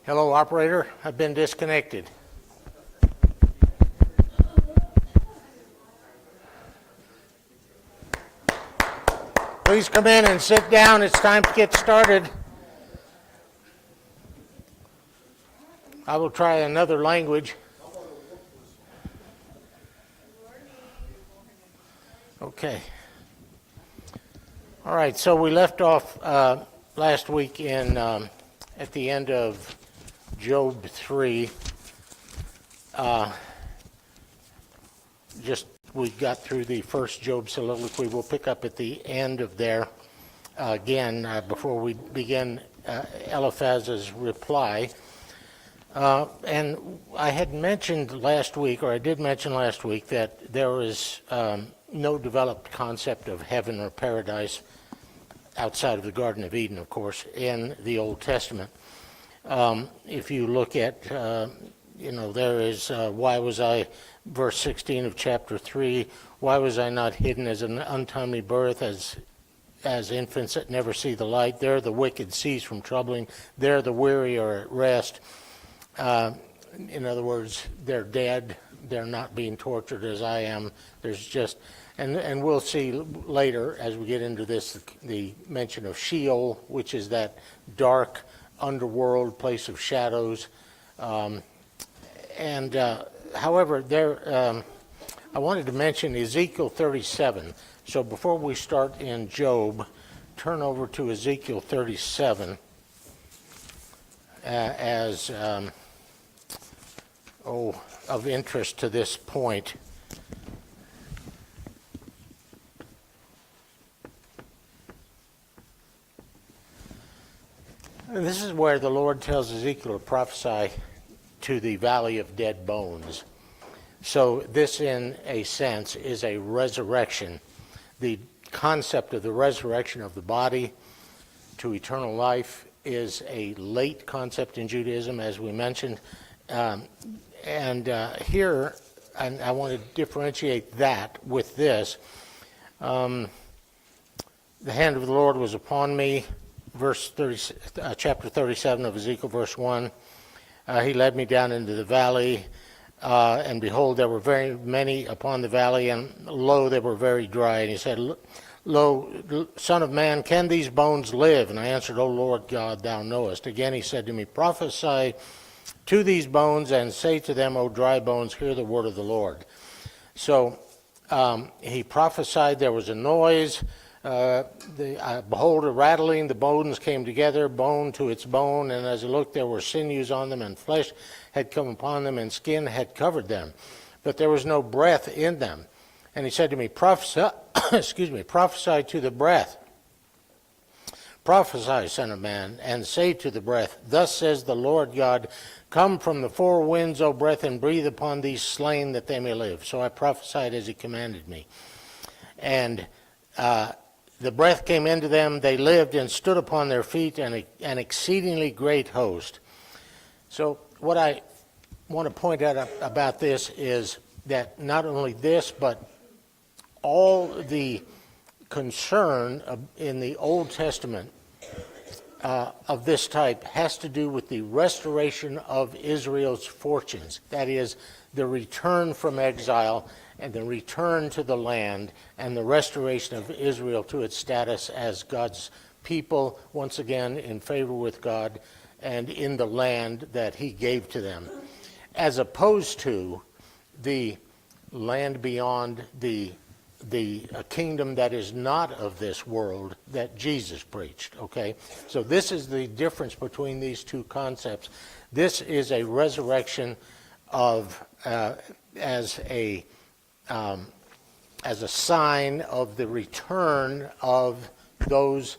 Hello, operator. I've been disconnected. Please come in and sit down. It's time to get started. I will try another language. Okay. All right, so we left off last week in at the end of Job 3. We got through the first Job soliloquy. We'll pick up at the end of there again before we begin Eliphaz's reply. And I had mentioned last week, or I did mention last week, that there is no developed concept of heaven or paradise outside of the Garden of Eden, of course, in the Old Testament. If you look at, there is, why was I, verse 16 of chapter 3, why was I not hidden as an untimely birth, as infants that never see the light? There the wicked cease from troubling. There the weary are at rest. In other words, they're dead. They're not being tortured as I am. There's just, and we'll see later as we get into this, the mention of Sheol, which is that dark underworld place of shadows. However, there, I wanted to mention Ezekiel 37. So before we start in Job, turn over to Ezekiel 37 as of interest to this point. And this is where the Lord tells Ezekiel to prophesy to the valley of dead bones. So this, in a sense, is a resurrection. The concept of the resurrection of the body to eternal life is a late concept in Judaism, as we mentioned. Here, and I want to differentiate that with this. The hand of the Lord was upon me, chapter 37 of Ezekiel, verse 1. He led me down into the valley, and behold, there were very many upon the valley, and lo, they were very dry. And he said, Lo, Son of man, can these bones live? And I answered, O Lord God, thou knowest. Again he said to me, Prophesy to these bones, and say to them, O dry bones, hear the word of the Lord. So he prophesied, there was a noise. Behold, a rattling, the bones came together, bone to its bone, and as I looked, there were sinews on them, and flesh had come upon them, and skin had covered them, but there was no breath in them. And he said to me, prophesy to the breath. Prophesy, Son of man, and say to the breath, Thus says the Lord God, Come from the four winds, O breath, and breathe upon these slain, that they may live. So I prophesied as he commanded me. And the breath came into them, they lived and stood upon their feet, an exceedingly great host. So what I want to point out about this is that not only this, but all the concern in the Old Testament of this type has to do with the restoration of Israel's fortunes. That is, the return from exile and the return to the land and the restoration of Israel to its status as God's people, once again in favor with God and in the land that he gave to them, as opposed to the land beyond the kingdom that is not of this world that Jesus preached, okay? So this is the difference between these two concepts. This is a resurrection of as a sign of the return of those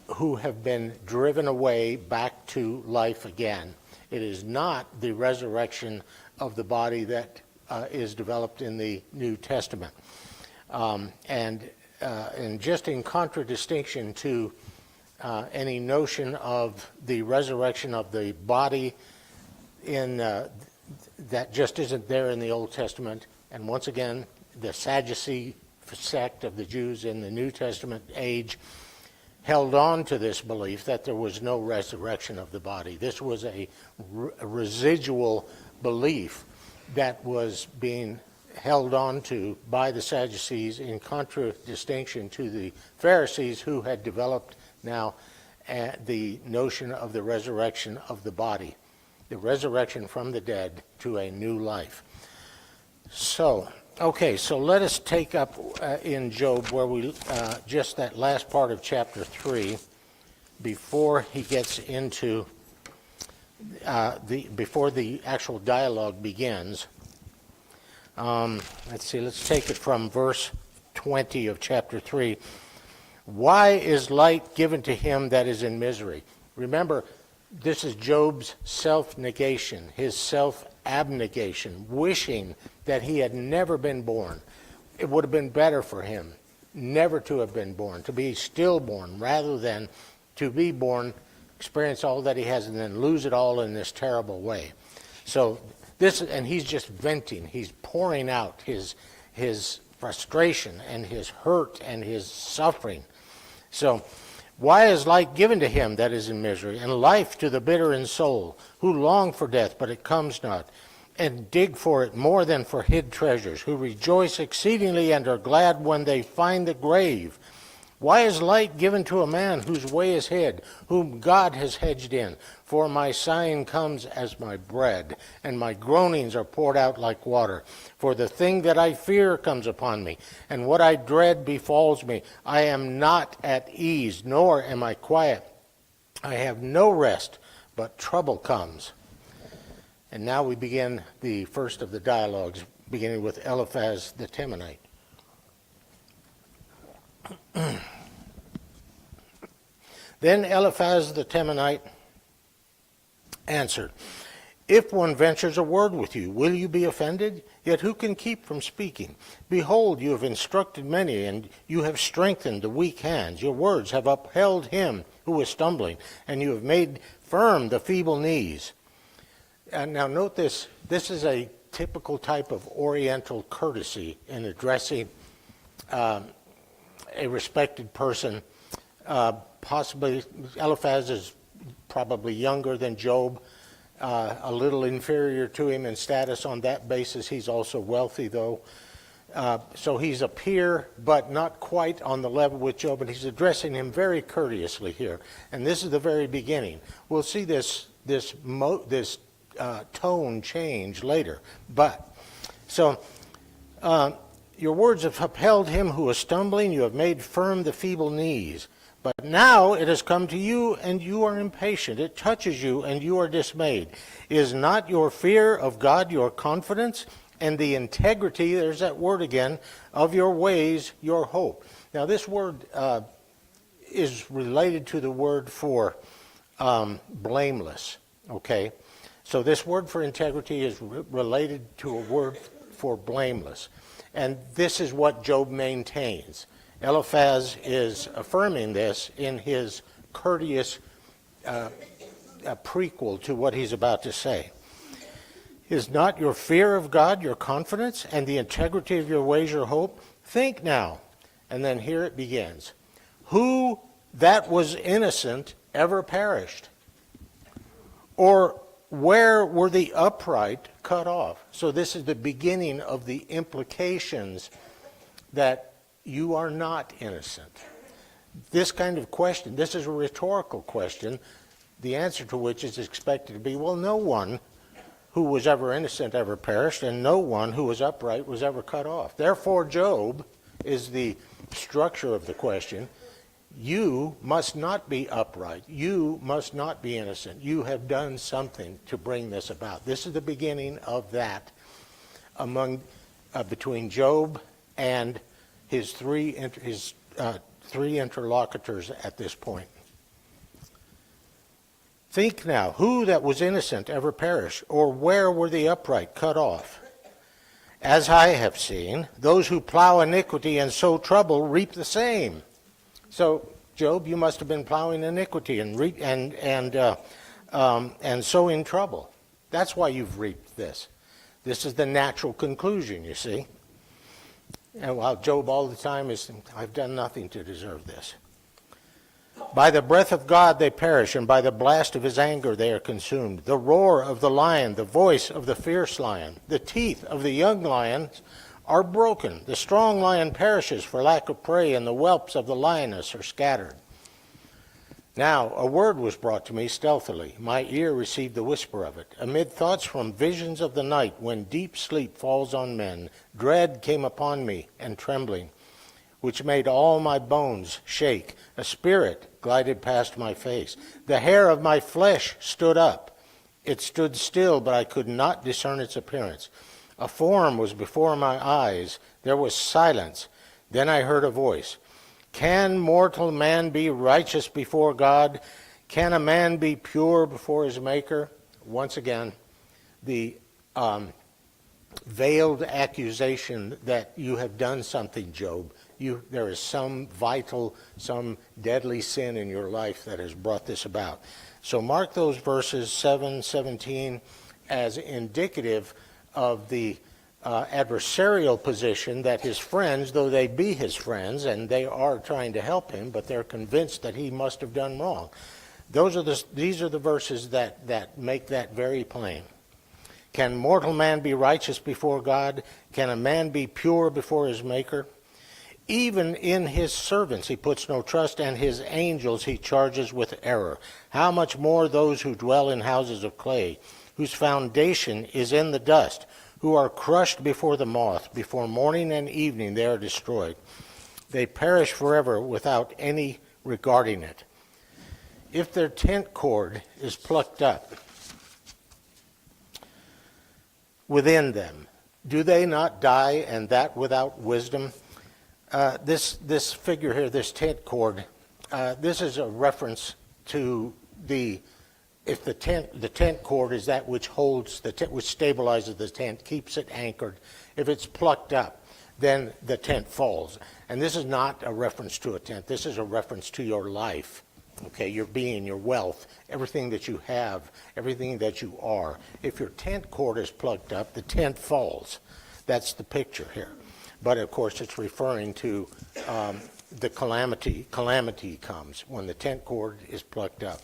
who have been driven away back to life again. It is not the resurrection of the body that is developed in the New Testament. And just in contradistinction to any notion of the resurrection of the body in that just isn't there in the Old Testament. And once again, the Sadducee sect of the Jews in the New Testament age held on to this belief that there was no resurrection of the body. This was a residual belief that was being held on to by the Sadducees in contradistinction to the Pharisees, who had developed now the notion of the resurrection of the body, the resurrection from the dead to a new life. So, okay, so let us take up in Job where we, just that last part of chapter 3, before he gets into, before the actual dialogue begins. Let's see, let's take it from verse 20 of chapter 3. Why is light given to him that is in misery? Remember, this is Job's self-negation, his self-abnegation, wishing that he had never been born. It would have been better for him never to have been born, to be stillborn, rather than to be born, experience all that he has, and then lose it all in this terrible way. So this, and he's just venting, he's pouring out his frustration and his hurt and his suffering. So, why is light given to him that is in misery, and life to the bitter in soul, who long for death, but it comes not, and dig for it more than for hid treasures, who rejoice exceedingly and are glad when they find the grave? Why is light given to a man whose way is hid, whom God has hedged in? For my sighing comes as my bread, and my groanings are poured out like water. For the thing that I fear comes upon me, and what I dread befalls me. I am not at ease, nor am I quiet. I have no rest, but trouble comes. And now we begin the first of the dialogues, beginning with Eliphaz the Temanite. Then Eliphaz the Temanite answered, If one ventures a word with you, will you be offended? Yet who can keep from speaking? Behold, you have instructed many, and you have strengthened the weak hands. Your words have upheld him who was stumbling, and you have made firm the feeble knees. And now note this, this is a typical type of Oriental courtesy in addressing a respected person. Possibly Eliphaz is probably younger than Job, a little inferior to him in status. On that basis, he's also wealthy, though. So he's a peer, but not quite on the level with Job, and he's addressing him very courteously here. And this is the very beginning. We'll see this tone change later. But, so, your words have upheld him who is stumbling. You have made firm the feeble knees. But now it has come to you, and you are impatient. It touches you, and you are dismayed. Is not your fear of God your confidence, and the integrity, there's that word again, of your ways your hope? Now this word is related to the word for blameless, okay? So this word for integrity is related to a word for blameless. And this is what Job maintains. Eliphaz is affirming this in his courteous prequel to what he's about to say. Is not your fear of God your confidence, and the integrity of your ways your hope? Think now. And then here it begins. Who that was innocent ever perished? Or where were the upright cut off? So this is the beginning of the implications that you are not innocent. This kind of question, this is a rhetorical question, the answer to which is expected to be, well, no one who was ever innocent ever perished, and no one who was upright was ever cut off. Therefore, Job is the structure of the question. You must not be upright. You must not be innocent. You have done something to bring this about. This is the beginning of that between Job and his three interlocutors at this point. Think now, who that was innocent ever perished, or where were the upright cut off? As I have seen, those who plow iniquity and sow trouble reap the same. So, Job, you must have been plowing iniquity and sowing trouble. That's why you've reaped this. This is the natural conclusion, you see. And while Job all the time is, I've done nothing to deserve this. By the breath of God they perish, and by the blast of his anger they are consumed. The roar of the lion, the voice of the fierce lion, the teeth of the young lions are broken. The strong lion perishes for lack of prey, and the whelps of the lioness are scattered. Now a word was brought to me stealthily. My ear received the whisper of it. Amid thoughts from visions of the night, when deep sleep falls on men, dread came upon me, and trembling, which made all my bones shake. A spirit glided past my face. The hair of my flesh stood up. It stood still, but I could not discern its appearance. A form was before my eyes. There was silence. Then I heard a voice. Can mortal man be righteous before God? Can a man be pure before his Maker? Once again, the veiled accusation that you have done something, Job. There is some vital, some deadly sin in your life that has brought this about. So mark those verses 7, 17 as indicative of the adversarial position that his friends, though they be his friends, and they are trying to help him, but they're convinced that he must have done wrong. These are the verses that make that very plain. Can mortal man be righteous before God? Can a man be pure before his Maker? Even in his servants he puts no trust, and his angels he charges with error. How much more those who dwell in houses of clay, whose foundation is in the dust, who are crushed before the moth, before morning and evening they are destroyed. They perish forever without any regarding it. If their tent cord is plucked up within them, do they not die, and that without wisdom? This figure here, this tent cord, this is a reference to if the tent cord is that which holds the tent, which stabilizes the tent, keeps it anchored. If it's plucked up, then the tent falls. And this is not a reference to a tent. This is a reference to your life, okay, your being, your wealth, everything that you have, everything that you are. If your tent cord is plucked up, the tent falls. That's the picture here. But of course, it's referring to the calamity. Calamity comes when the tent cord is plucked up.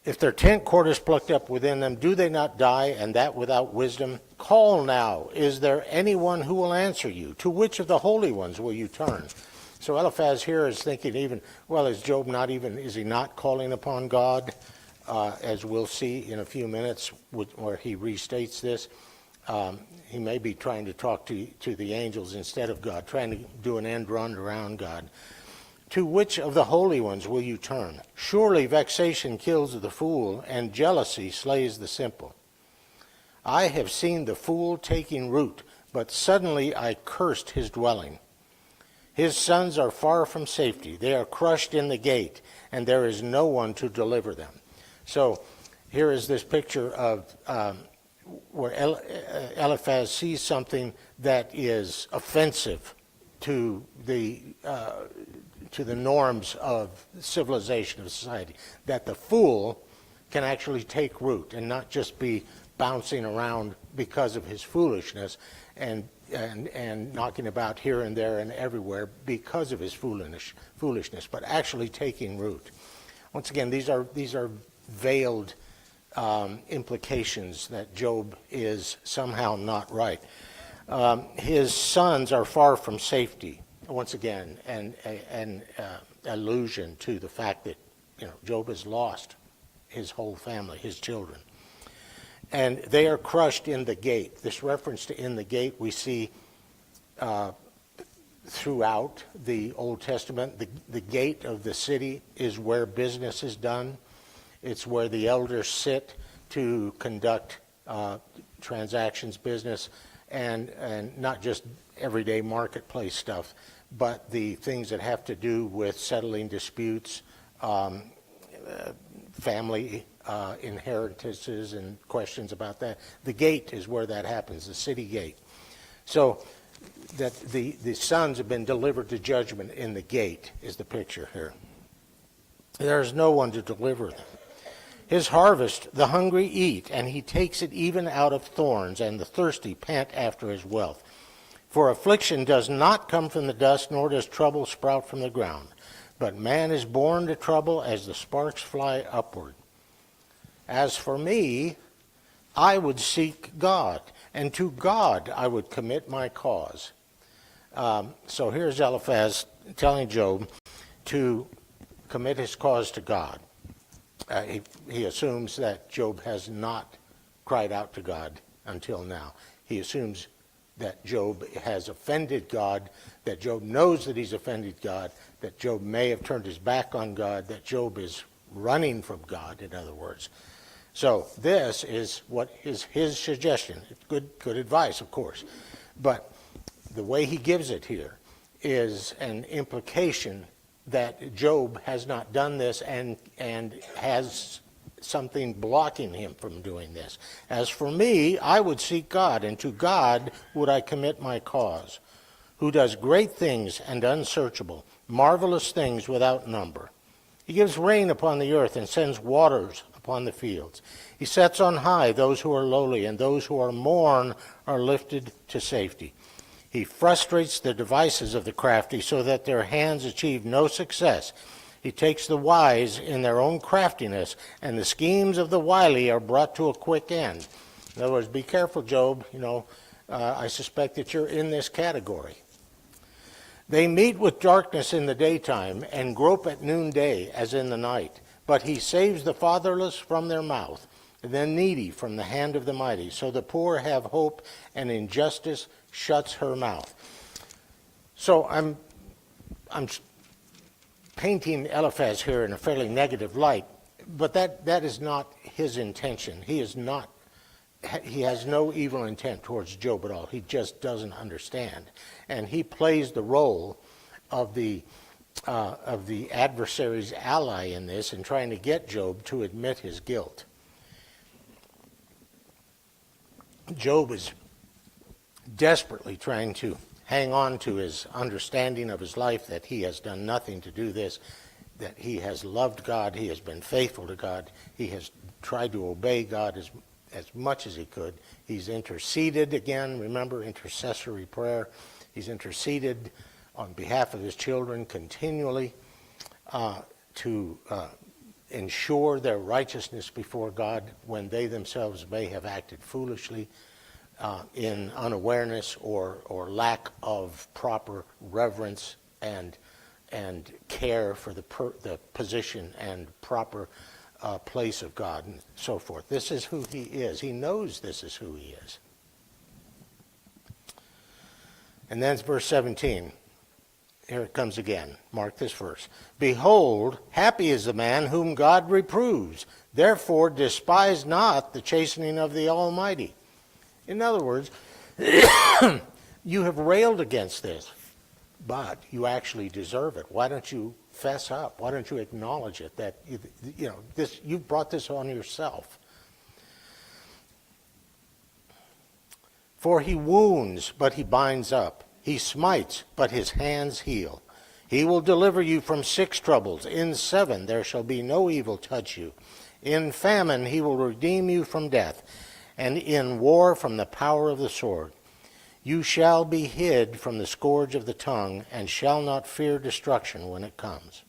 If their tent cord is plucked up within them, do they not die, and that without wisdom? Call now, is there anyone who will answer you? To which of the holy ones will you turn? So Eliphaz here is thinking is Job is he not calling upon God? As we'll see in a few minutes where he restates this. He may be trying to talk to the angels instead of God, trying to do an end run around God. To which of the holy ones will you turn? Surely vexation kills the fool, and jealousy slays the simple. I have seen the fool taking root, but suddenly I cursed his dwelling. His sons are far from safety. They are crushed in the gate, and there is no one to deliver them. So here is this picture of where Eliphaz sees something that is offensive to the norms of civilization, of society, that the fool can actually take root and not just be bouncing around because of his foolishness and knocking about here and there and everywhere because of his foolishness, but actually taking root. Once again, these are veiled implications that Job is somehow not right. His sons are far from safety. Once again, an allusion to the fact that Job has lost his whole family, his children. And they are crushed in the gate. This reference to in the gate we see throughout the Old Testament. The gate of the city is where business is done. It's where the elders sit to conduct transactions, business, and not just everyday marketplace stuff, but the things that have to do with settling disputes, family inheritances and questions about that. The gate is where that happens, the city gate. So that the sons have been delivered to judgment in the gate is the picture here. There is no one to deliver them. His harvest the hungry eat, and he takes it even out of thorns, and the thirsty pant after his wealth. For affliction does not come from the dust, nor does trouble sprout from the ground. But man is born to trouble as the sparks fly upward. As for me, I would seek God, and to God I would commit my cause. So here's Eliphaz telling Job to commit his cause to God. He assumes that Job has not cried out to God until now. He assumes that Job has offended God, that Job knows that he's offended God, that Job may have turned his back on God, that Job is running from God, in other words. So this is what is his suggestion. Good advice, of course. But the way he gives it here is an implication that Job has not done this and has something blocking him from doing this. As for me, I would seek God, and to God would I commit my cause, who does great things and unsearchable, marvelous things without number. He gives rain upon the earth and sends waters upon the fields. He sets on high those who are lowly, and those who are mourn are lifted to safety. He frustrates the devices of the crafty so that their hands achieve no success. He takes the wise in their own craftiness, and the schemes of the wily are brought to a quick end. In other words, be careful, Job. I suspect that you're in this category. They meet with darkness in the daytime and grope at noonday as in the night. But he saves the fatherless from their mouth, the needy from the hand of the mighty. So the poor have hope, and injustice shuts her mouth. So I'm painting Eliphaz here in a fairly negative light, but that is not his intention. He has no evil intent towards Job at all. He just doesn't understand. And he plays the role of the adversary's ally in this in trying to get Job to admit his guilt. Job is desperately trying to hang on to his understanding of his life, that he has done nothing to do this, that he has loved God, he has been faithful to God, he has tried to obey God as much as he could. He's interceded again, remember, intercessory prayer. He's interceded on behalf of his children continually to ensure their righteousness before God when they themselves may have acted foolishly in unawareness or lack of proper reverence and care for the position and proper place of God and so forth. This is who he is. He knows this is who he is. And then it's verse 17. Here it comes again. Mark this verse. Behold, happy is the man whom God reproves. Therefore despise not the chastening of the Almighty. In other words, you have railed against this, but you actually deserve it. Why don't you fess up? Why don't you acknowledge it, that you've brought this on yourself? For he wounds, but he binds up. He smites, but his hands heal. He will deliver you from 6 troubles. In 7 there shall be no evil touch you. In famine he will redeem you from death, and in war from the power of the sword. You shall be hid from the scourge of the tongue, and shall not fear destruction when it comes.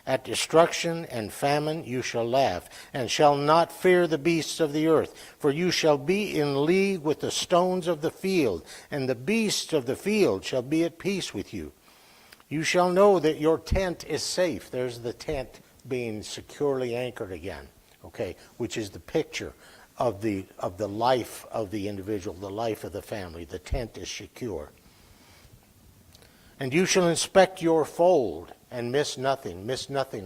At destruction and famine you shall laugh, and shall not fear the beasts of the earth, for you shall be in league with the stones of the field, and the beasts of the field shall be at peace with you. You shall know that your tent is safe. There's the tent being securely anchored again, okay, which is the picture of the life of the individual, the life of the family. The tent is secure. And you shall inspect your fold and miss nothing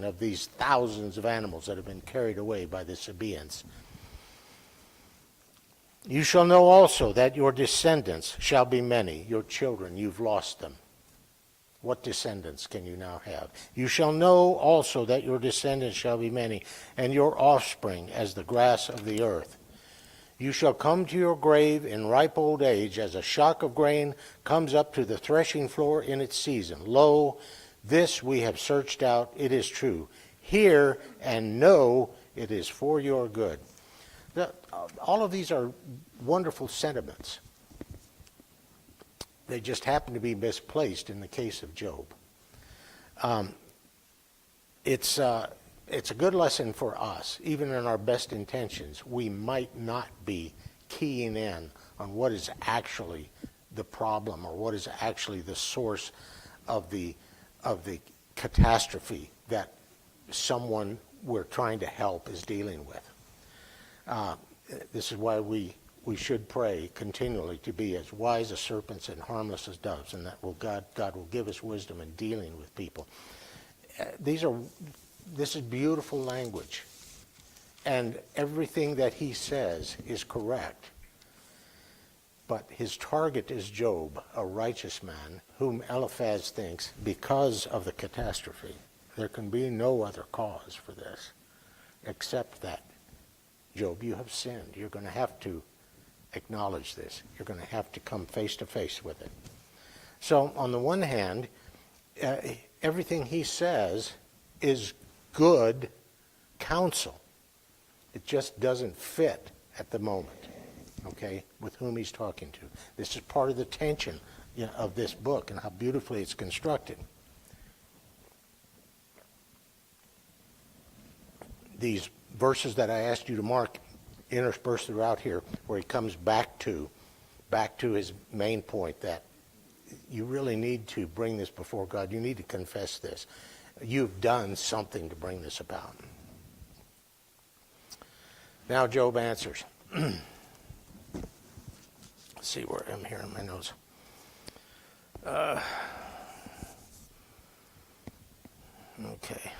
of these thousands of animals that have been carried away by the Sabaeans. You shall know also that your descendants shall be many. Your children, you've lost them. What descendants can you now have? You shall know also that your descendants shall be many, and your offspring as the grass of the earth. You shall come to your grave in ripe old age, as a shock of grain comes up to the threshing floor in its season. Lo, this we have searched out, it is true. Hear and know it is for your good. All of these are wonderful sentiments. They just happen to be misplaced in the case of Job. it's a good lesson for us. Even in our best intentions, we might not be keying in on what is actually the problem or what is actually the source of the catastrophe that someone we're trying to help is dealing with. This is why we should pray continually to be as wise as serpents and harmless as doves, and that God will give us wisdom in dealing with people. This is beautiful language, and everything that he says is correct. But his target is Job, a righteous man, whom Eliphaz thinks, because of the catastrophe, there can be no other cause for this, except that, Job, you have sinned. You're going to have to acknowledge this. You're going to have to come face to face with it. So on the one hand, everything he says is good counsel. It just doesn't fit at the moment, okay, with whom he's talking to. This is part of the tension of this book and how beautifully it's constructed. These verses that I asked you to mark interspersed throughout here, where he comes back to his main point, that you really need to bring this before God. You need to confess this. You've done something to bring this about. Now Job answers. Let's see where I'm here in my notes. Okay.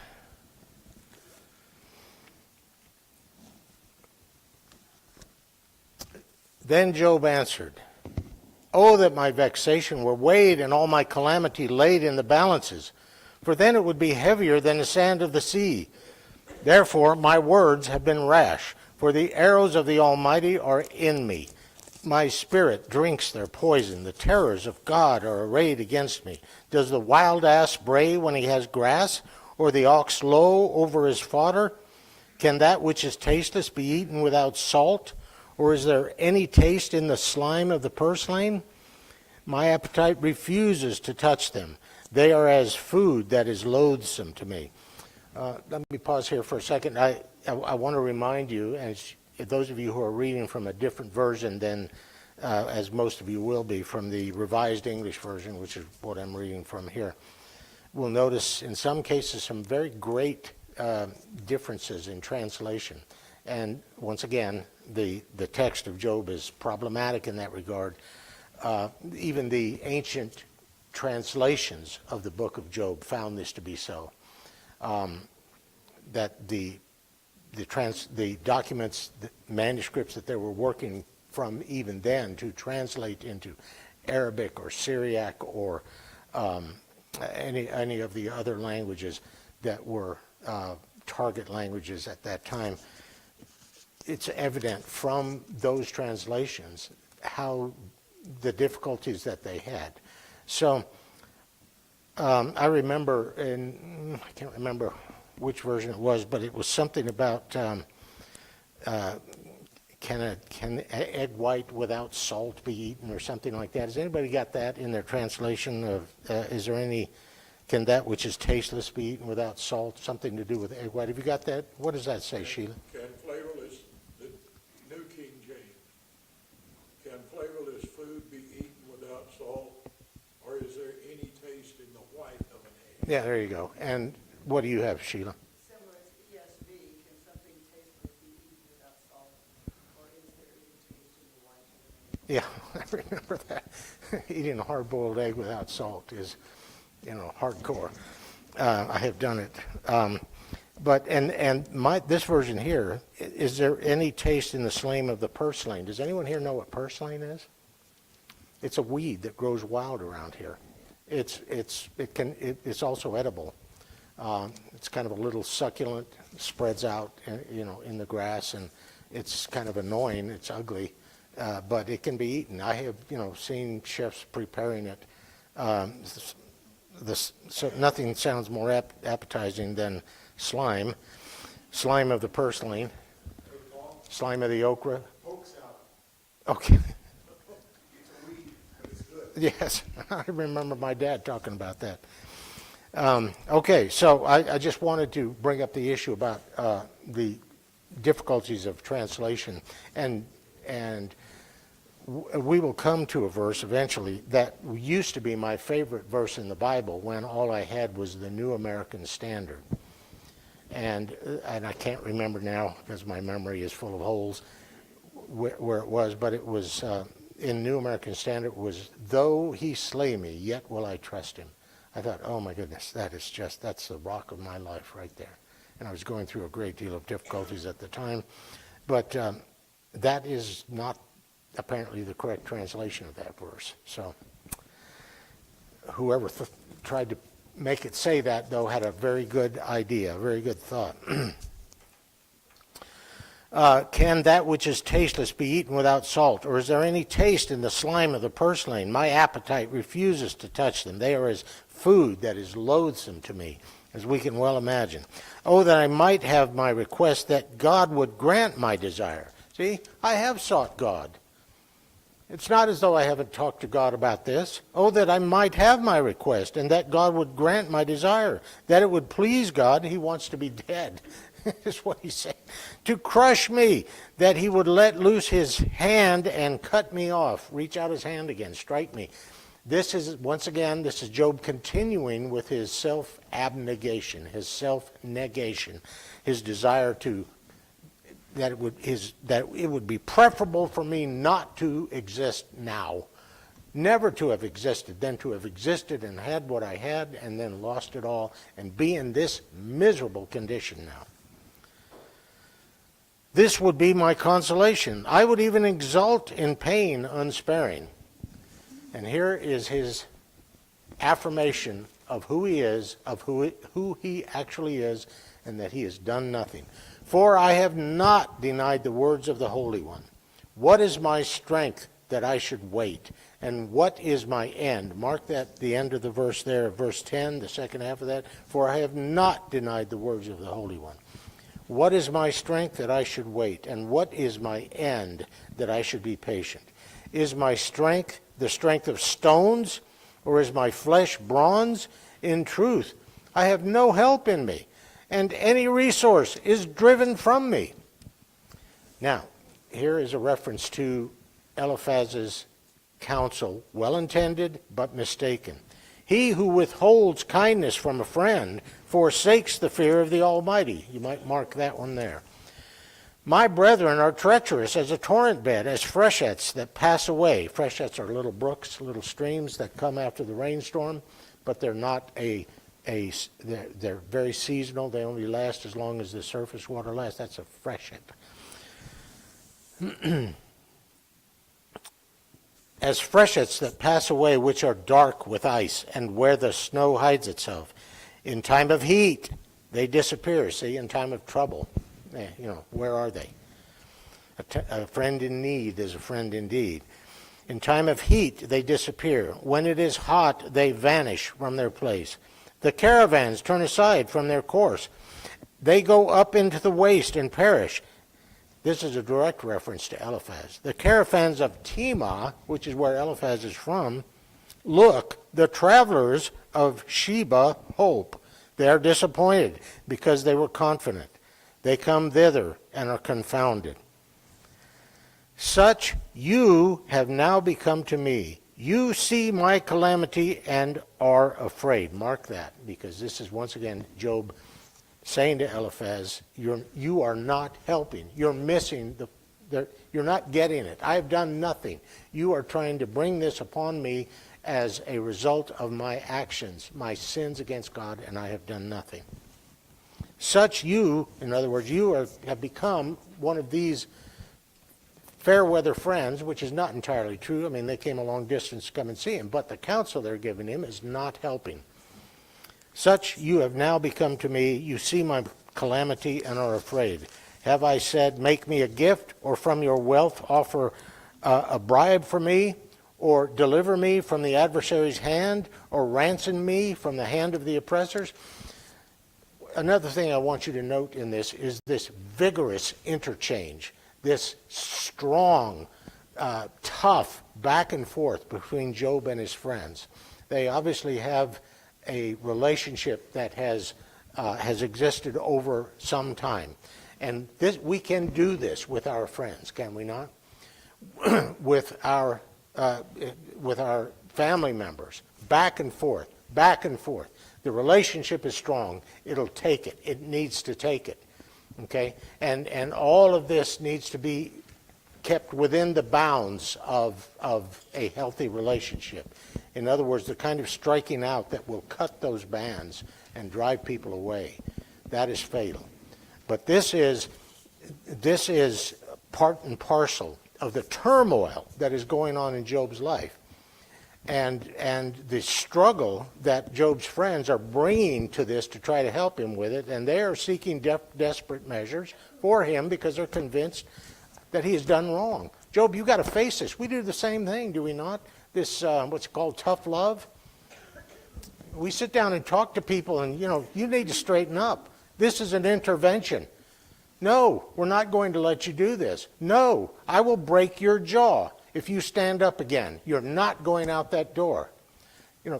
Then Job answered, "Oh, that my vexation were weighed and all my calamity laid in the balances, for then it would be heavier than the sand of the sea. Therefore my words have been rash, for the arrows of the Almighty are in me. My spirit drinks their poison. The terrors of God are arrayed against me. Does the wild ass bray when he has grass, or the ox low over his fodder? Can that which is tasteless be eaten without salt? Or is there any taste in the slime of the purslane? My appetite refuses to touch them. They are as food that is loathsome to me." Let me pause here for a second. I want to remind you, as those of you who are reading from a different version than, as most of you will be, from the Revised English Version, which is what I'm reading from here, will notice in some cases some very great differences in translation. And once again, the text of Job is problematic in that regard. Even the ancient translations of the book of Job found this to be so. That the documents, the manuscripts that they were working from even then to translate into Arabic or Syriac or any of the other languages that were target languages at that time, it's evident from those translations how the difficulties that they had. So I remember, I can't remember which version it was, but it was something about can egg white without salt be eaten or something like that. Has anybody got that in their translation of, is there any, can that which is tasteless be eaten without salt? Something to do with egg white. Have you got that? What does that say, Sheila? Can flavorless, the New King James, can flavorless food be eaten without salt, or is there any taste in the white of an egg? Yeah, there you go. And what do you have, Sheila? Similar to ESV, can something tasteless be eaten without salt, or is there any taste in the white of an egg? Yeah, I remember that. Eating a hard-boiled egg without salt is, hardcore. I have done it. But this version here, is there any taste in the slime of the purslane? Does anyone here know what purslane is? It's a weed that grows wild around here. It's also edible. It's kind of a little succulent, spreads out, in the grass, and it's kind of annoying. It's ugly, but it can be eaten. I have, seen chefs preparing it. So nothing sounds more appetizing than slime of the purslane, slime of the okra. Pokes out. Okay. It's a weed, but it's good. Yes, I remember my dad talking about that. Okay, so I just wanted to bring up the issue about the difficulties of translation, and we will come to a verse eventually that used to be my favorite verse in the Bible when all I had was the New American Standard. And I can't remember now because my memory is full of holes where it was, but it was in New American Standard was, though he slay me, yet will I trust him. I thought, oh my goodness, that's the rock of my life right there. And I was going through a great deal of difficulties at the time, but that is not apparently the correct translation of that verse. So whoever tried to make it say that, though, had a very good idea, a very good thought. Can that which is tasteless be eaten without salt? Or is there any taste in the slime of the purslane? My appetite refuses to touch them. They are as food that is loathsome to me, as we can well imagine. Oh, that I might have my request, that God would grant my desire. See, I have sought God. It's not as though I haven't talked to God about this. Oh, that I might have my request, and that God would grant my desire, that it would please God. He wants to be dead, is what he's saying. To crush me, that he would let loose his hand and cut me off, reach out his hand again, strike me. This is, once again, this is Job continuing with his self-abnegation, his self-negation, his desire to that it would be preferable for me not to exist now, never to have existed, than to have existed and had what I had and then lost it all and be in this miserable condition now. This would be my consolation. I would even exult in pain unsparing. And here is his affirmation of who he is, of who he actually is, and that he has done nothing. For I have not denied the words of the Holy One. What is my strength that I should wait? And what is my end? Mark that, the end of the verse there, verse 10, the second half of that. For I have not denied the words of the Holy One. What is my strength that I should wait? And what is my end that I should be patient? Is my strength the strength of stones, or is my flesh bronze? In truth, I have no help in me, and any resource is driven from me. Now, here is a reference to Eliphaz's counsel, well-intended but mistaken. He who withholds kindness from a friend forsakes the fear of the Almighty. You might mark that one there. My brethren are treacherous as a torrent bed, as freshets that pass away. Freshets are little brooks, little streams that come after the rainstorm, but they're not they're very seasonal. They only last as long as the surface water lasts. That's a freshet. As freshets that pass away, which are dark with ice, and where the snow hides itself. In time of heat, they disappear. See, in time of trouble, where are they? A friend in need is a friend indeed. In time of heat, they disappear. When it is hot, they vanish from their place. The caravans turn aside from their course. They go up into the waste and perish. This is a direct reference to Eliphaz. The caravans of Tema, which is where Eliphaz is from, look, the travelers of Sheba hope. They are disappointed because they were confident. They come thither and are confounded. Such you have now become to me. You see my calamity and are afraid. Mark that, because this is once again Job saying to Eliphaz, you are not helping. You're missing you're not getting it. I have done nothing. You are trying to bring this upon me as a result of my actions, my sins against God, and I have done nothing. Such you, in other words, have become one of these fair weather friends, which is not entirely true. I mean, they came a long distance to come and see him, but the counsel they're giving him is not helping. Such you have now become to me. You see my calamity and are afraid. Have I said, make me a gift, or from your wealth offer a bribe for me, or deliver me from the adversary's hand, or ransom me from the hand of the oppressors? Another thing I want you to note in this is this vigorous interchange, this strong, tough back and forth between Job and his friends. They obviously have a relationship that has existed over some time. And we can do this with our friends, can we not? with our family members, back and forth, back and forth. The relationship is strong. It'll take it. It needs to take it. Okay? And all of this needs to be kept within the bounds of a healthy relationship. In other words, the kind of striking out that will cut those bands and drive people away. That is fatal. But this is part and parcel of the turmoil that is going on in Job's life. And the struggle that Job's friends are bringing to this to try to help him with it, and they are seeking desperate measures for him because they're convinced that he has done wrong. Job, you got to face this. We do the same thing, do we not? This, what's called tough love. We sit down and talk to people and, you need to straighten up. This is an intervention. No, we're not going to let you do this. No, I will break your jaw if you stand up again. You're not going out that door.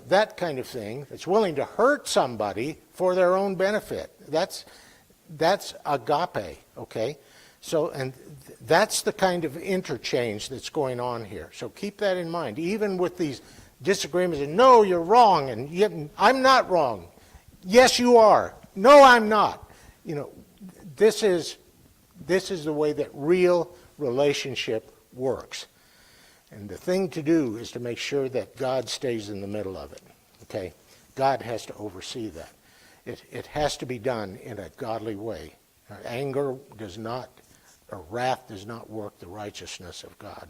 That kind of thing. That's willing to hurt somebody for their own benefit. That's agape, okay? So, and that's the kind of interchange that's going on here. So keep that in mind. Even with these disagreements, and no, you're wrong, and yet I'm not wrong. Yes, you are. No, I'm not. This is the way that real relationship works. And the thing to do is to make sure that God stays in the middle of it. Okay? God has to oversee that. It has to be done in a godly way. Anger does not, or wrath does not work the righteousness of God.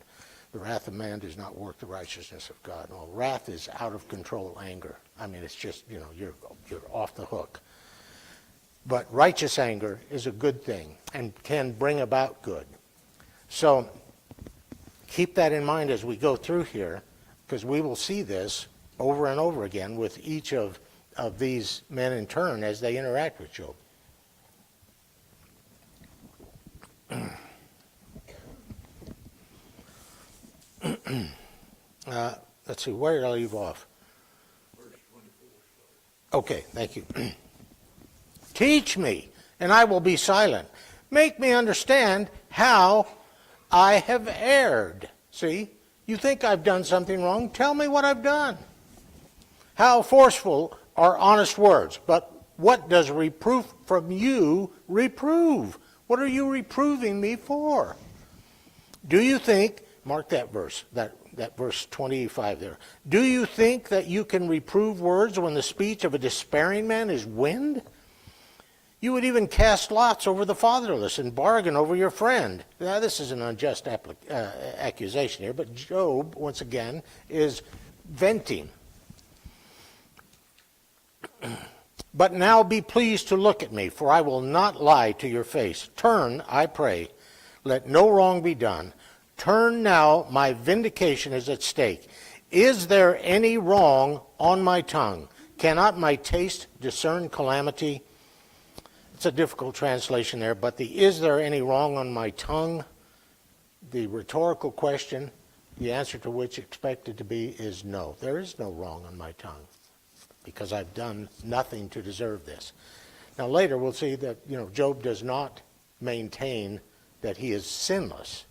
The wrath of man does not work the righteousness of God. Well, wrath is out of control anger. I mean, it's just, you're off the hook. But righteous anger is a good thing and can bring about good. So keep that in mind as we go through here, because we will see this over and over again with each of these men in turn as they interact with Job. Let's see, where did I leave off? Verse 24. Okay, thank you. Teach me, and I will be silent. Make me understand how I have erred. See, you think I've done something wrong? Tell me what I've done. How forceful are honest words, but what does reproof from you reprove? What are you reproving me for? Do you think, mark that verse, that verse 25 there. Do you think that you can reprove words when the speech of a despairing man is wind? You would even cast lots over the fatherless and bargain over your friend. Now, this is an unjust accusation here, but Job, once again, is venting. But now be pleased to look at me, for I will not lie to your face. Turn, I pray, let no wrong be done. Turn now, my vindication is at stake. Is there any wrong on my tongue? Cannot my taste discern calamity? It's a difficult translation there, but the is there any wrong on my tongue? The rhetorical question, the answer to which expected to be is no. There is no wrong on my tongue because I've done nothing to deserve this. Now later we'll see that Job does not maintain that he is sinless.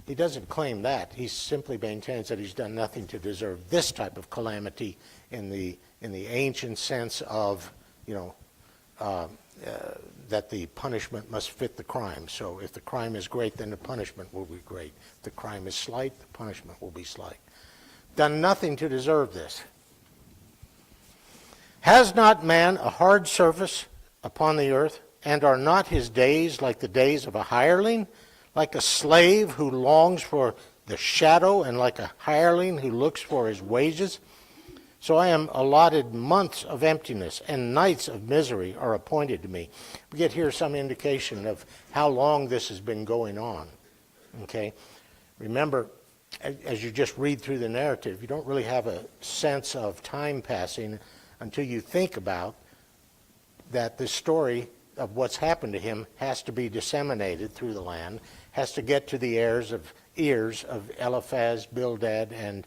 He doesn't claim that. He simply maintains that he's done nothing to deserve this type of calamity in the ancient sense of that the punishment must fit the crime. So if the crime is great, then the punishment will be great. If the crime is slight, the punishment will be slight. Done nothing to deserve this. Has not man a hard surface upon the earth, and are not his days like the days of a hireling, like a slave who longs for the shadow, and like a hireling who looks for his wages? So I am allotted months of emptiness, and nights of misery are appointed to me. We get here some indication of how long this has been going on. Okay? Remember, as you just read through the narrative, you don't really have a sense of time passing until you think about that the story of what's happened to him has to be disseminated through the land, has to get to the ears of Eliphaz, Bildad, and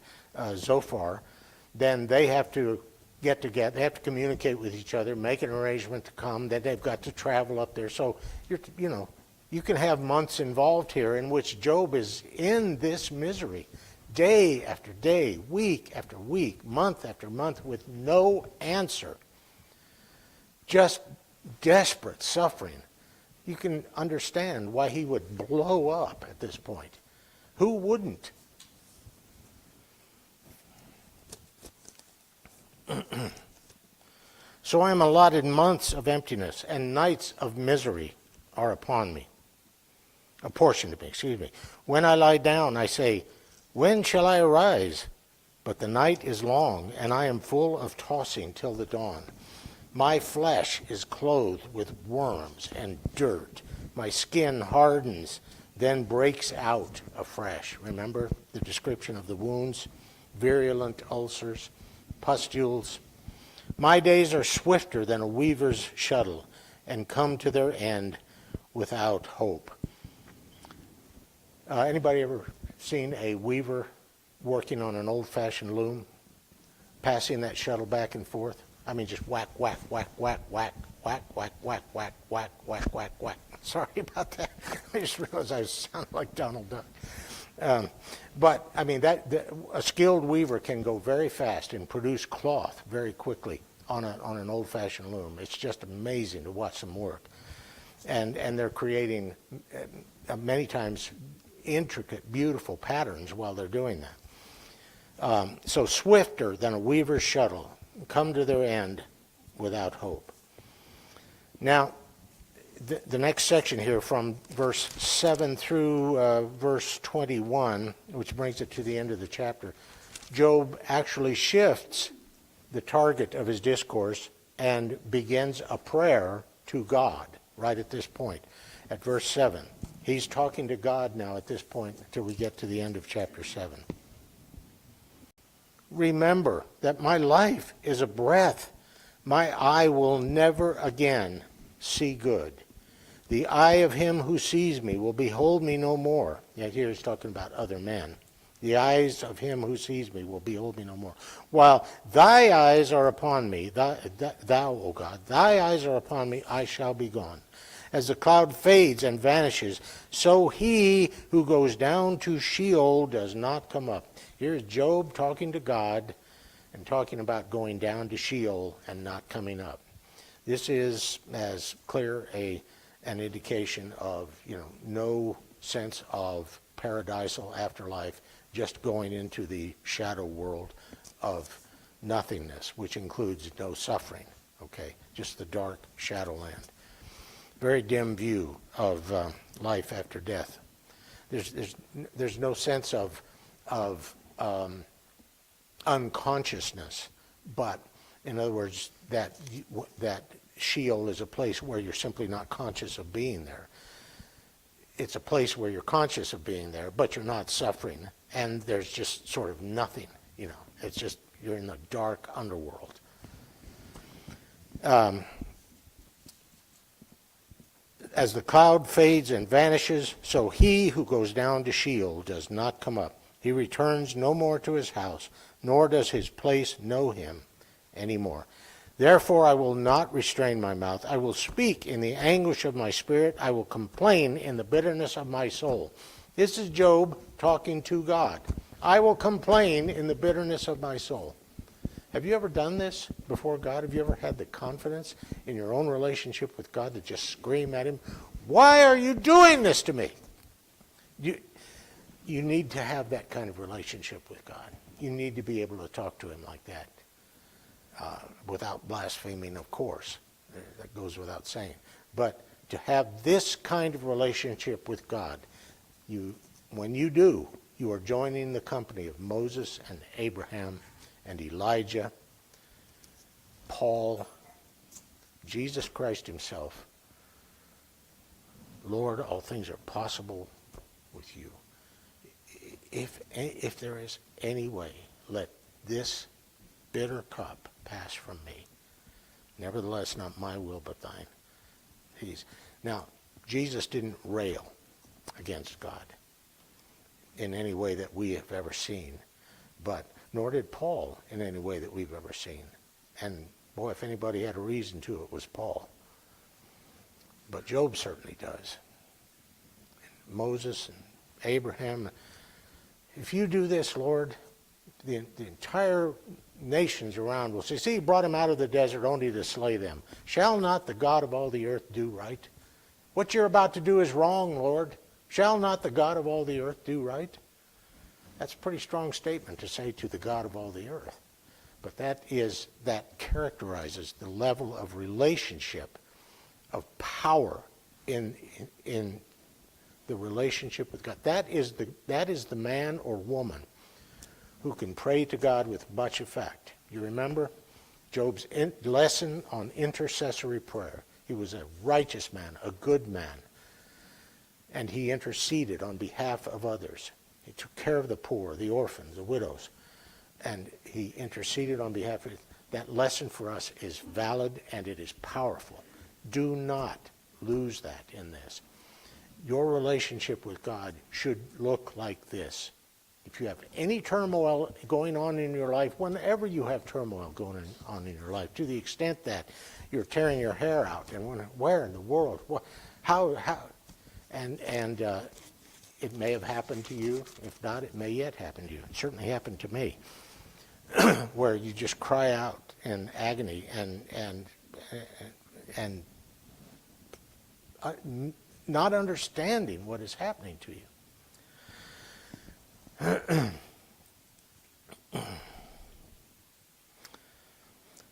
Zophar. Then they have to get together. They have to communicate with each other, make an arrangement to come. Then they've got to travel up there. So you can have months involved here in which Job is in this misery, day after day, week after week, month after month, with no answer. Just desperate suffering. You can understand why he would blow up at this point. Who wouldn't? So I am allotted months of emptiness, and nights of misery are upon me. Apportioned to me, excuse me. When I lie down, I say, when shall I arise? But the night is long, and I am full of tossing till the dawn. My flesh is clothed with worms and dirt. My skin hardens, then breaks out afresh. Remember the description of the wounds, virulent ulcers, pustules. My days are swifter than a weaver's shuttle, and come to their end without hope. Anybody ever seen a weaver working on an old-fashioned loom, passing that shuttle back and forth? I mean, just whack, whack, whack, whack, whack, whack, whack, whack, whack, whack, whack, whack, whack. Sorry about that. I just realized I sound like Donald Duck. But, I mean, a skilled weaver can go very fast and produce cloth very quickly on an old-fashioned loom. It's just amazing to watch them work. And they're creating, many times, intricate, beautiful patterns while they're doing that. So swifter than a weaver's shuttle, come to their end without hope. Now, the next section here from verse 7 through verse 21, which brings it to the end of the chapter, Job actually shifts the target of his discourse and begins a prayer to God right at this point, at verse 7. He's talking to God now at this point until we get to the end of chapter 7. Remember that my life is a breath. My eye will never again see good. The eye of him who sees me will behold me no more. Yet here he's talking about other men. The eyes of him who sees me will behold me no more. While thy eyes are upon me, thou, O God, thy eyes are upon me, I shall be gone. As the cloud fades and vanishes, so he who goes down to Sheol does not come up. Here's Job talking to God and talking about going down to Sheol and not coming up. This is as clear an indication of, no sense of paradisal afterlife, just going into the shadow world of nothingness, which includes no suffering, okay? Just the dark shadow land. Very dim view of life after death. There's no sense of unconsciousness, but in other words, that Sheol is a place where you're simply not conscious of being there. It's a place where you're conscious of being there, but you're not suffering, and there's just sort of nothing. It's just you're in the dark underworld. As the cloud fades and vanishes, so he who goes down to Sheol does not come up. He returns no more to his house, nor does his place know him anymore. Therefore I will not restrain my mouth. I will speak in the anguish of my spirit. I will complain in the bitterness of my soul. This is Job talking to God. I will complain in the bitterness of my soul. Have you ever done this before God? Have you ever had the confidence in your own relationship with God to just scream at him, why are you doing this to me? You need to have that kind of relationship with God. You need to be able to talk to him like that. Without blaspheming, of course. That goes without saying. But to have this kind of relationship with God, when you do, you are joining the company of Moses and Abraham and Elijah, Paul, Jesus Christ himself. Lord, all things are possible with you. If there is any way, let this bitter cup pass from me. Nevertheless, not my will, but thine. Now, Jesus didn't rail against God in any way that we have ever seen, but nor did Paul in any way that we've ever seen. And boy, if anybody had a reason to, it was Paul. But Job certainly does. And Moses and Abraham. If you do this, Lord, the entire nations around will say, see, he brought him out of the desert only to slay them. Shall not the God of all the earth do right? What you're about to do is wrong, Lord. Shall not the God of all the earth do right? That's a pretty strong statement to say to the God of all the earth. But that characterizes the level of relationship, of power in the relationship with God. That is the man or woman who can pray to God with much effect. You remember Job's lesson on intercessory prayer. He was a righteous man, a good man, and he interceded on behalf of others. He took care of the poor, the orphans, the widows, and he interceded on behalf of that. Lesson for us is valid and it is powerful. Do not lose that in this. Your relationship with God should look like this. If you have any turmoil going on in your life, whenever you have turmoil going on in your life, to the extent that you're tearing your hair out, and where in the world, how, and it may have happened to you. If not, it may yet happen to you. It certainly happened to me, where you just cry out in agony and not understanding what is happening to you.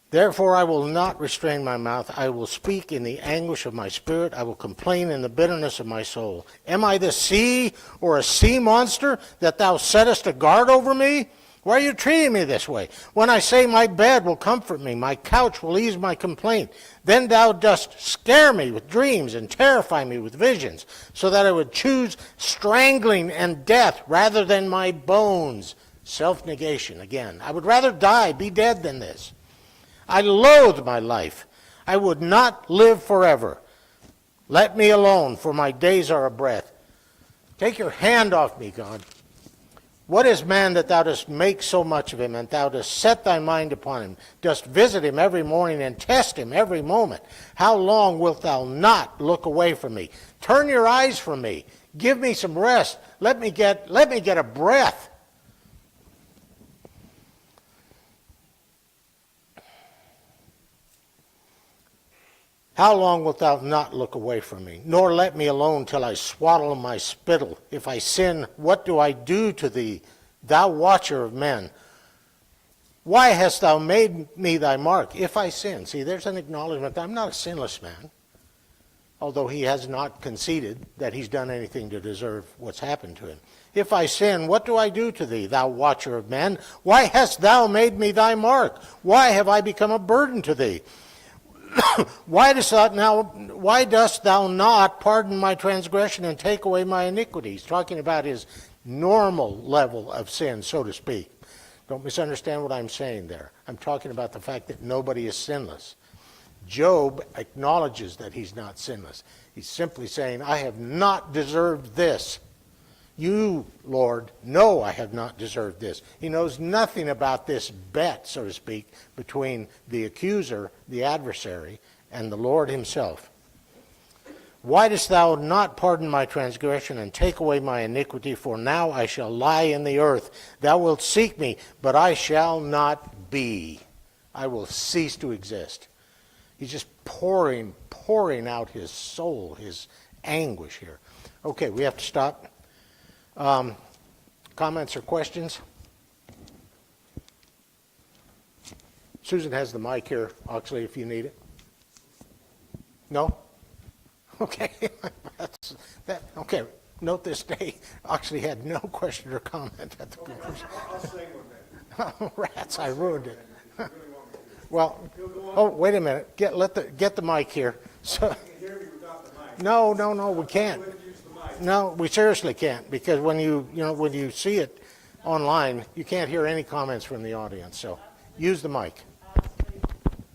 Therefore I will not restrain my mouth. I will speak in the anguish of my spirit. I will complain in the bitterness of my soul. Am I the sea or a sea monster that thou settest a guard over me? Why are you treating me this way? When I say my bed will comfort me, my couch will ease my complaint, then thou dost scare me with dreams and terrify me with visions, so that I would choose strangling and death rather than my bones. Self-negation again. I would rather die, be dead than this. I loathe my life. I would not live forever. Let me alone, for my days are a breath. Take your hand off me, God. What is man that thou dost make so much of him, and thou dost set thy mind upon him, dost visit him every morning and test him every moment? How long wilt thou not look away from me? Turn your eyes from me. Give me some rest. Let me get a breath. How long wilt thou not look away from me, nor let me alone till I swaddle my spittle? If I sin, what do I do to thee, thou watcher of men? Why hast thou made me thy mark? If I sin, see, there's an acknowledgement that I'm not a sinless man, although he has not conceded that he's done anything to deserve what's happened to him. If I sin, what do I do to thee, thou watcher of men? Why hast thou made me thy mark? Why have I become a burden to thee? Why dost thou not pardon my transgression and take away my iniquity? He's talking about his normal level of sin, so to speak. Don't misunderstand what I'm saying there. I'm talking about the fact that nobody is sinless. Job acknowledges that he's not sinless. He's simply saying, I have not deserved this. You, Lord, know I have not deserved this. He knows nothing about this bet, so to speak, between the accuser, the adversary, and the Lord himself. Why dost thou not pardon my transgression and take away my iniquity? For now I shall lie in the earth. Thou wilt seek me, but I shall not be. I will cease to exist. He's just pouring out his soul, his anguish here. Okay, we have to stop. Comments or questions? Susan has the mic here, Oxley, if you need it. No? Okay. Okay. Note this day, Oxley had no question or comment at the conclusion. I'll sing with Oh, rats, I ruined it. Well, oh, wait a minute. Get the mic here. So, no, we can't. No, we seriously can't, because when you see it online, you can't hear any comments from the audience. So use the mic. Actually,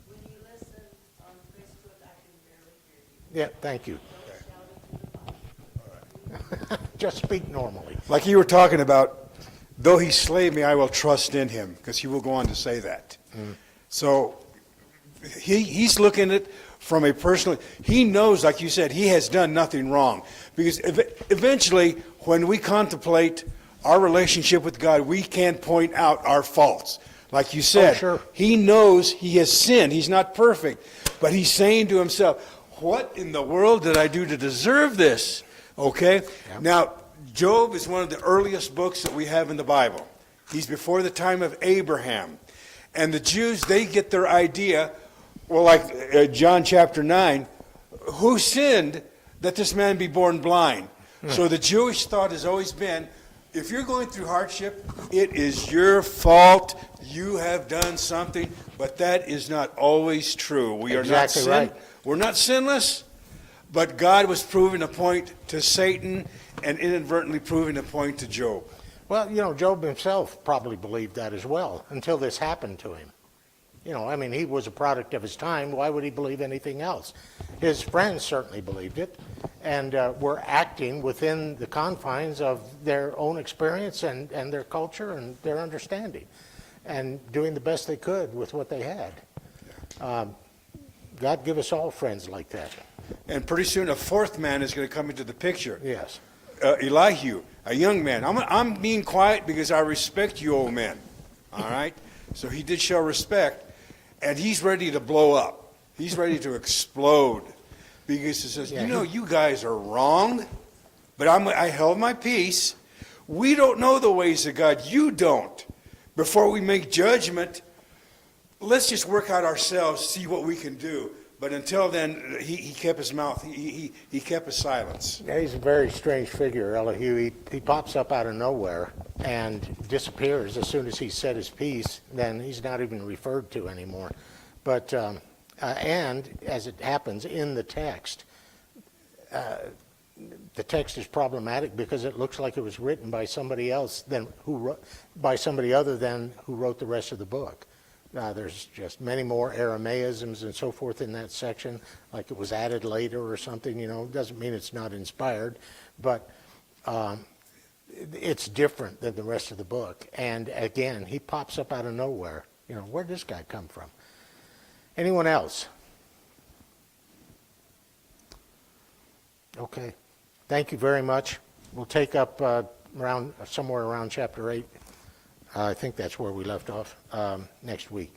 when you listen on Facebook, I can barely hear you. Yeah, thank you. Just speak normally. Like you were talking about, though he slay me, I will trust in him, because he will go on to say that. So he's looking at it from a personal, he knows, like you said, he has done nothing wrong. Because eventually, when we contemplate our relationship with God, we can point out our faults. Like you said, sure. he knows he has sinned. He's not perfect. But he's saying to himself, what in the world did I do to deserve this? Okay? Yeah. Now, Job is one of the earliest books that we have in the Bible. He's before the time of Abraham. And the Jews, they get their idea, well, like John chapter 9, who sinned that this man be born blind? So the Jewish thought has always been, if you're going through hardship, it is your fault. You have done something. But that is not always true. We Exactly are not right. We're not sinless, but God was proving a point to Satan and inadvertently proving a point to Job. Well, Job himself probably believed that as well until this happened to him. He was a product of his time. Why would he believe anything else? His friends certainly believed it and were acting within the confines of their own experience and their culture and their understanding and doing the best they could with what they had. God give us all friends like that. And pretty soon a fourth man is going to come into the picture. Yes. Elihu, a young man. I'm being quiet because I respect you, old men. All right? So he did show respect, and he's ready to blow up. He's ready to explode because he says, you guys are wrong, but I held my peace. We don't know the ways of God. You don't. Before we make judgment, let's just work out ourselves, see what we can do. But until then, he kept his mouth, he kept his silence. Yeah, he's a very strange figure, Elihu. He pops up out of nowhere and disappears as soon as he said his piece. Then he's not even referred to anymore. But and as it happens in the text is problematic because it looks like it was written by somebody else by somebody other than who wrote the rest of the book. There's just many more Aramaisms and so forth in that section, like it was added later or something. It doesn't mean it's not inspired, but it's different than the rest of the book. And again, he pops up out of nowhere. Where'd this guy come from? Anyone else? Okay. Thank you very much. We'll take up somewhere around chapter 8. I think that's where we left off next week.